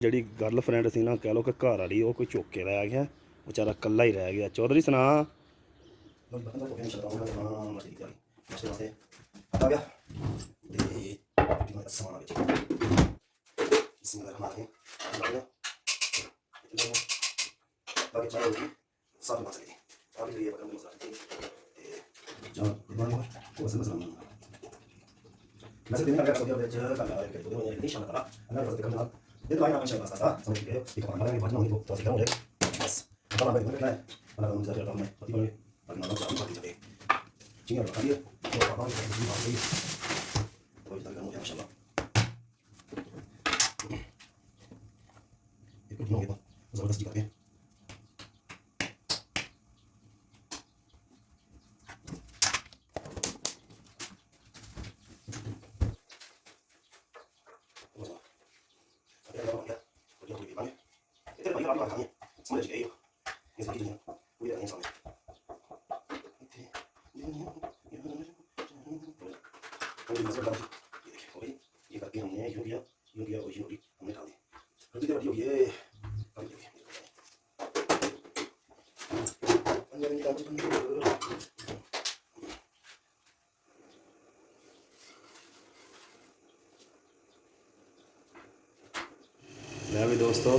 ਜਿਹੜੀ ਗਰਲਫ੍ਰੈਂਡ ਸੀ ਨਾ, ਕਹਿ ਲਓ ਕਿ ਘਰ ਵਾਲੀ, ਉਹ ਕੋਈ ਚੁੱਕ ਕੇ ਰਹਿ ਗਿਆ, ਵਿਚਾਰਾ ਇਕੱਲਾ ਹੀ ਰਹਿ ਗਿਆ। ਚੌਧਰੀ ਸੁਣਾ। वैसे दिन लगा सब वेज का लगा के तो ये निशान करा अगर बस देखो ना ये तो आया ना शायद बस समझ के एक बार हमारे बात ना हो तो ठीक है बस अब ना बैठ ना वाला हम जरा करना है पति बोले पर ना हम पार्टी चले चिंगा रखा दिया तो पापा ने कहा बात हुई तो इधर का मुझे माशाल्लाह एक दिन हो गया जबरदस्ती करके समझ गए ये सारी चीजें पूरी रहनी सामने ये करके हमने यूं किया और यूं हमने खा दी रोटी हो ये मैं भी दोस्तों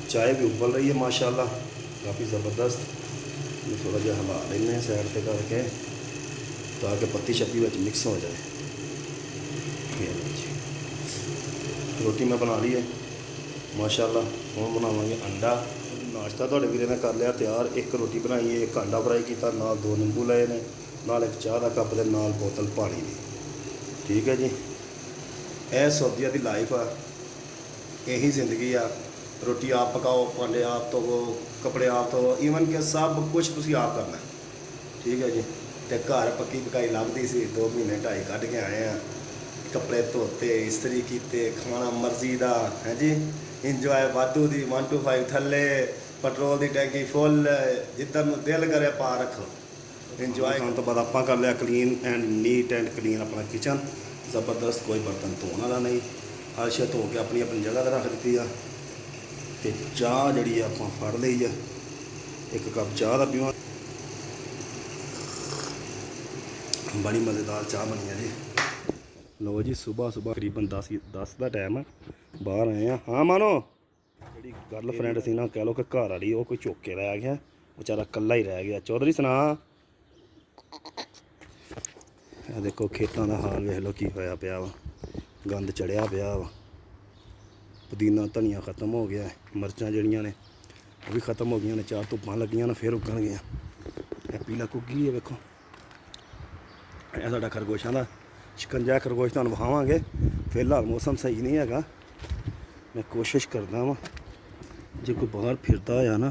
चाय भी उबल रही है माशाल्लाह काफ़ी ज़बरदस्त। थोड़ा जहा हिला लेने साइड पे करके ताकि पत्ती शत्ती में मिक्स हो जाए। रोटी मैं बना ली है माशाल्लाह। हम बनावे अंडा। नाश्ता थोड़े वीरे ने कर लिया तैयार। एक रोटी बनाई है, एक अंडा फ्राई किया, नाल 2 नींबू लाए ने, नाल एक चाह का कप दे नाल बोतल पानी दी। ठीक है जी, यह सऊदीया की लाइफ आ, यही जिंदगी आ। रोटी आप पकाओ, भांडे आप धोवो, कपड़े आप धोवो, ईवन कि सब कुछ तुसी आप करना है। ठीक है जी। तो घर पक्की पकाई लभदी सी, 2 महीने 2.5 कढ़ के आए हैं। कपड़े धोते, इस्त्री किए, खाना मर्जी का है जी। इंजॉय वाधू दी 1 to 5 थले, पेट्रोल की टैंकी फुल, जिधर दिल करे पा रखो। इंजॉय खाने तो बाद आप कर लिया clean and neat and clean अपना किचन ज़बरदस्त। कोई बर्तन धोने वाला नहीं, हर शे धो के अपनी अपनी जगह पर रख दी है। तो चाह जी आप फड़ ली है, 1 कप चाह का पीवा, बड़ी मज़ेदार चाह बनी है जी। लो जी, सुबह सुबह करीबन 10 का टाइम है, बाहर आए हैं। हाँ मानो, जी गर्लफ्रेंड सी ना, कह लो कि घर वाली, वो कोई चुक के रह गया, बेचारा इकला ही रह गया। चौधरी सुना। देखो खेतों का हाल वेख लो की होया पिया वा, गंद चढ़िया पिया वा। पुदीना धनिया खत्म हो गया है, मिर्चां जड़ियाँ ने वो भी खत्म हो गई ने, 4 धुप्पां लगियां ने, फिर उगन गया। पीला कुग्गी है वेखो, यह साडा खरगोशों का शिकंजा। खरगोश तुहानूं विखावांगे। फिलहाल मौसम सही नहीं है, मैं कोशिश करदा वां जे कोई बाहर फिरदा होया ना,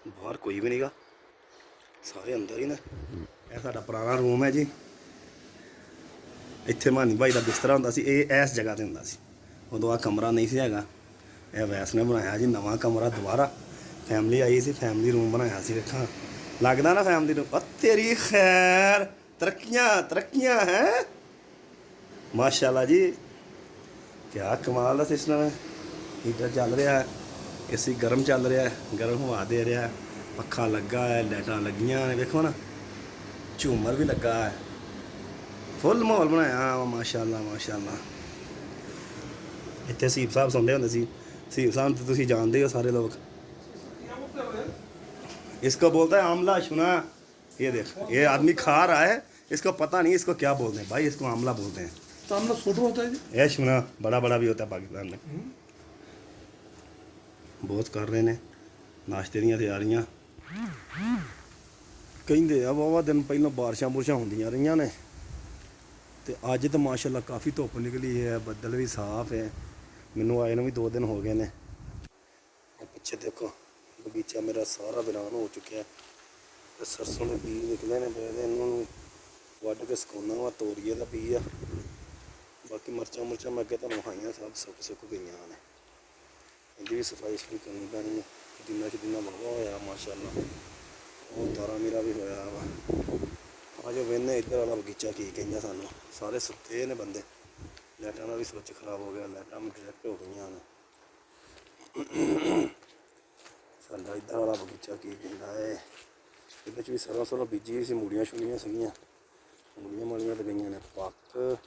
बाहर कोई भी नहीं गा, सारे अंदर ही ने। यह साडा पुराना रूम है जी। इत्थे मानी भाई का बिस्तरा होंदा सी, इस जगह ते होंदा सी। उदों आ कमरा नहीं सी हैगा, यह वैस ने बनाया जी नवां कमरा दोबारा। फैमिली आई सी, फैमिली रूम बनाया सी। वेखा लगदा ना फैमिली रूम। तेरी खैर, तरक्कियां हैं माशाल्लाह जी। क्या कमाल का सिस्टम है। हीटर चल रहा है, एसी गर्म चल रहा है, गर्म हवा दे रहा है, पखा लगा है, लाइटां लगियां ने, देखो ना झूमर भी लगा है, फुल माहौल बनाया माशाल्लाह माशाल्लाह। इतने सीप साहब सुनते होंगे सी, सीप साहब तो तुम जानते हो सारे लोग। इसको बोलता है आमला शुना। ये देख, ये आदमी खा रहा है, इसको पता नहीं इसको क्या बोलते हैं भाई। इसको आमला बोलते हैं। तो आमला छोटा होता है जी? ये शुना बड़ा बड़ा भी होता है पाकिस्तान में। बहुत कर रहे हैं नाश्ते दी तैयारियां। कहिंदे आ वाहवा दिन पहलों बारिशां बुरशां होंदियां रहियां ने, तो अज तो माशाल्लाह काफ़ी धुप्प निकली है, बदल भी साफ है। मैनू आए भी 2 दिन हो गए हैं। पिछे देखो बगीचा मेरा सारा वीरान हो चुका है। सरसों के बीज निकले ने पे, इन्होंने वढ़ के सुकाना वा। तोरिए का बीज आ, बाकी मिर्चां मुर्चां मैं अगे तुहानूं विखाइयां, सब सुक गई ने। इनकी भी सफाई सफाई करनी पैनी है। पुदीना वाहवा होया माशाल्लाह। और तारा मेरा भी होया वा। आज वेने इधर वाला बगीचा की कहना सानू, सारे सुते ने बंदे। ਲਾਈਟਾਂ ਦਾ ਵੀ ਸੁੱਚ ਖਰਾਬ ਹੋ ਗਿਆ, ਲਾਈਟਾਂ ਵੀ ਡਾਇਰੈਕਟ ਹੋ ਗਈਆਂ ਨੇ। ਸਾਡਾ ਇੱਧਰ ਵਾਲਾ ਬਗੀਚਾ ਕੀ ਕਹਿੰਦਾ ਹੈ, ਇਹਦੇ 'ਚ ਵੀ ਸਰੋਂ ਬੀਜੀ ਹੋਈ ਸੀ, ਮੂਲੀਆਂ ਛੁਲੀਆਂ ਸੀਗੀਆਂ, ਮੂਲੀਆਂ ਮਾਲੀਆਂ ਤਾਂ ਗਈਆਂ ਨੇ ਪੱਕ।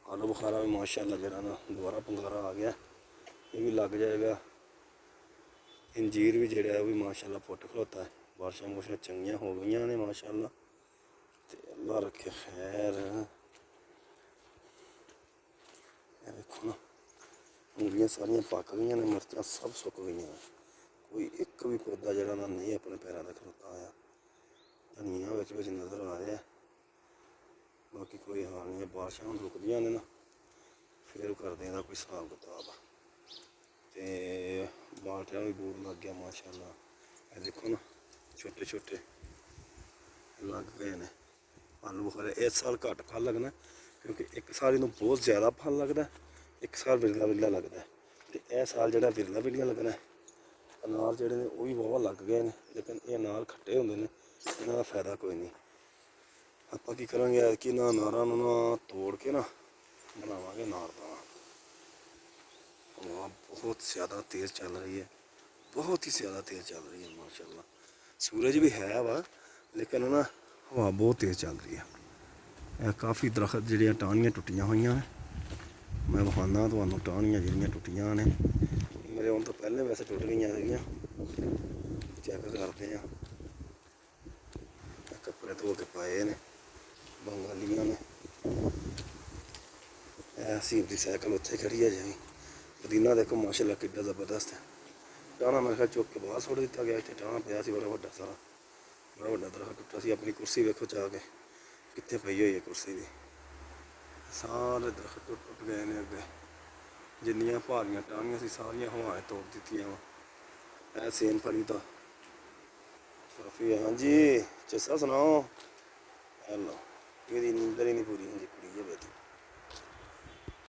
ਆਲੂ ਬੁਖਾਰਾ ਵੀ ਮਾਸ਼ਾਅੱਲਾ ਜਿਹੜਾ ਨਾ ਦੁਬਾਰਾ ਪੰਗਾਰਾ ਆ ਗਿਆ, ਇਹ ਵੀ ਲੱਗ ਜਾਏਗਾ। ਇੰਜੀਰ ਵੀ ਜਿਹੜਾ ਉਹ ਵੀ ਮਾਸ਼ਾਅੱਲਾ ਫੁੱਟ ਖਲੋਤਾ ਹੈ। ਬਾਰਿਸ਼ਾਂ ਬੁਰਸ਼ਾਂ ਚੰਗੀਆਂ ਹੋ ਗਈਆਂ ਨੇ ਮਾਸ਼ਾਅੱਲਾ, ਤੇ ਅੱਲਾ ਰੱਖੇ ਖੈਰ। ਇਹ ਦੇਖੋ ਨਾ, ਮੂਲੀਆਂ ਸਾਰੀਆਂ ਪੱਕ ਗਈਆਂ ਨੇ, ਮਿਰਚਾਂ ਸਭ ਸੁੱਕ ਗਈਆਂ ਨੇ, ਕੋਈ ਇੱਕ ਵੀ ਪੌਦਾ ਜਿਹੜਾ ਨਾ ਨਹੀਂ ਆਪਣੇ ਪੈਰਾਂ ਦਾ ਖਲੋਤਾ ਹੋਇਆ। ਧਨੀਆ ਵਿੱਚ ਨਜ਼ਰ ਆ ਰਿਹਾ, ਬਾਕੀ ਕੋਈ ਹਾਲ ਨਹੀਂ ਹੈ। ਬਾਰਿਸ਼ਾਂ ਹੁਣ ਰੁਕਦੀਆਂ ਨੇ ਨਾ, ਫਿਰ ਕਰਦੇ ਇਹਦਾ ਕੋਈ ਹਿਸਾਬ ਕਿਤਾਬ। ਤੇ ਬਾਲਟਿਆਂ ਵੀ ਬੂਰ ਲੱਗ ਗਿਆ ਮਾਸ਼ਾਅੱਲਾ। ਇਹ ਦੇਖੋ ਨਾ, ਛੋਟੇ ਛੋਟੇ ਲੱਗ ਗਏ ਨੇ ਆਲੂ ਬੁਖਾਰੇ। ਇਸ ਸਾਲ ਘੱਟ ਫਲ ਲੱਗਣਾ, ਕਿਉਂਕਿ ਇੱਕ ਸਾਲ ਇਹਨੂੰ ਬਹੁਤ ਜ਼ਿਆਦਾ ਫਲ ਲੱਗਦਾ, ਇੱਕ ਸਾਲ ਵਿਰਲਾ ਵਿਰਲਾ ਲੱਗਦਾ। ਤੇ ਇਹ ਸਾਲ ਜਿਹੜਾ ਵਿਰਲਾ ਵਿਰਲਾ ਲੱਗਣਾ, ਅਨਾਰ ਜਿਹੜੇ ਨੇ ਉਹ ਵੀ ਬਹੁਤ ਲੱਗ ਗਏ ਨੇ, ਲੇਕਿਨ ਇਹ ਅਨਾਰ ਖੱਟੇ ਹੁੰਦੇ ਨੇ, ਇਹਨਾਂ ਦਾ ਫਾਇਦਾ ਕੋਈ ਨਹੀਂ। ਆਪਾਂ ਕੀ ਕਰਾਂਗੇ, ਐਤਕੀ ਨਾ ਅਨਾਰਾਂ ਨੂੰ ਨਾ ਤੋੜ ਕੇ ਨਾ ਬਣਾਵਾਂਗੇ ਅਨਾਰਦਾਨਾ। ਹਵਾ ਬਹੁਤ ਜ਼ਿਆਦਾ ਤੇਜ਼ ਚੱਲ ਰਹੀ ਹੈ, ਬਹੁਤ ਹੀ ਜ਼ਿਆਦਾ ਤੇਜ਼ ਚੱਲ ਰਹੀ ਹੈ ਮਾਸ਼ਾਅੱਲਾ। ਸੂਰਜ ਵੀ ਹੈ ਵਾ, ਲੇਕਿਨ ਨਾ ਹਵਾ ਬਹੁਤ ਤੇਜ਼ ਚੱਲ ਰਹੀ ਹੈ। ਇਹ ਕਾਫੀ ਦਰਖਤ ਜਿਹੜੀਆਂ ਟਾਹਣੀਆਂ ਟੁੱਟੀਆਂ ਹੋਈਆਂ ਨੇ, ਮੈਂ ਵਿਖਾਉਂਦਾ ਤੁਹਾਨੂੰ ਟਾਹਣੀਆਂ ਜਿਹੜੀਆਂ ਟੁੱਟੀਆਂ ਨੇ। ਮੇਰੇ ਆਉਣ ਤੋਂ ਪਹਿਲੇ ਵੈਸੇ ਟੁੱਟ ਗਈਆਂ ਸੀਗੀਆਂ, ਚੈੱਕ ਕਰਦੇ ਆ। ਕੱਪੜੇ ਧੋ ਕੇ ਪਾਏ ਨੇ ਬੰਗਾਲੀਆਂ ਨੇ। ਇਹ ਸੀਪ ਦੀ ਸਾਈਕਲ ਉੱਥੇ ਖੜੀ ਹੈ ਜੀ। ਪੁਦੀਨਾ ਦੇਖੋ ਮਾਸ਼ਾਅੱਲਾ ਕਿੱਡਾ ਜ਼ਬਰਦਸਤ ਹੈ। ਟਾਹਣਾ ਮੇਰੇ ਖਿਆਲ ਚੁੱਕ ਕੇ ਬਾਹਰ ਸੁੱਟ ਦਿੱਤਾ ਗਿਆ। ਇੱਥੇ ਟਾਹਣਾ ਪਿਆ ਸੀ ਬੜਾ ਵੱਡਾ ਸਾਰਾ, ਬੜਾ ਵੱਡਾ ਦਰਖਤ ਟੁੱਟਾ ਸੀ। ਆਪਣੀ ਕੁਰਸੀ ਵੇਖੋ ਜਾ ਕੇ ਕਿੱਥੇ ਪਈ ਹੋਈ ਹੈ ਕੁਰਸੀ ਵੀ। ਸਾਰੇ ਦਰਖਤ ਟੁੱਟ ਗਏ ਨੇ ਅੱਗੇ, ਜਿੰਨੀਆਂ ਭਾਰੀਆਂ ਟਾਹਣੀਆਂ ਸੀ ਸਾਰੀਆਂ ਹਵਾएं ਤੋੜ ਦਿੱਤੀਆਂ ਵਾ। ਇਹ ਸੇਨ ਫਲੀ ਦਾ ਕਾਫੀ ਹੈ। ਹਾਂਜੀ ਚੱਸਾ ਸੁਣਾਓ। ਹੈਲੋ, ਇਹਦੀ ਨੀਂਦਰ ਹੀ ਨਹੀਂ ਪੂਰੀ ਹੁੰਦੀ ਕੁੜੀ ਜੇ ਬੇਟੀ।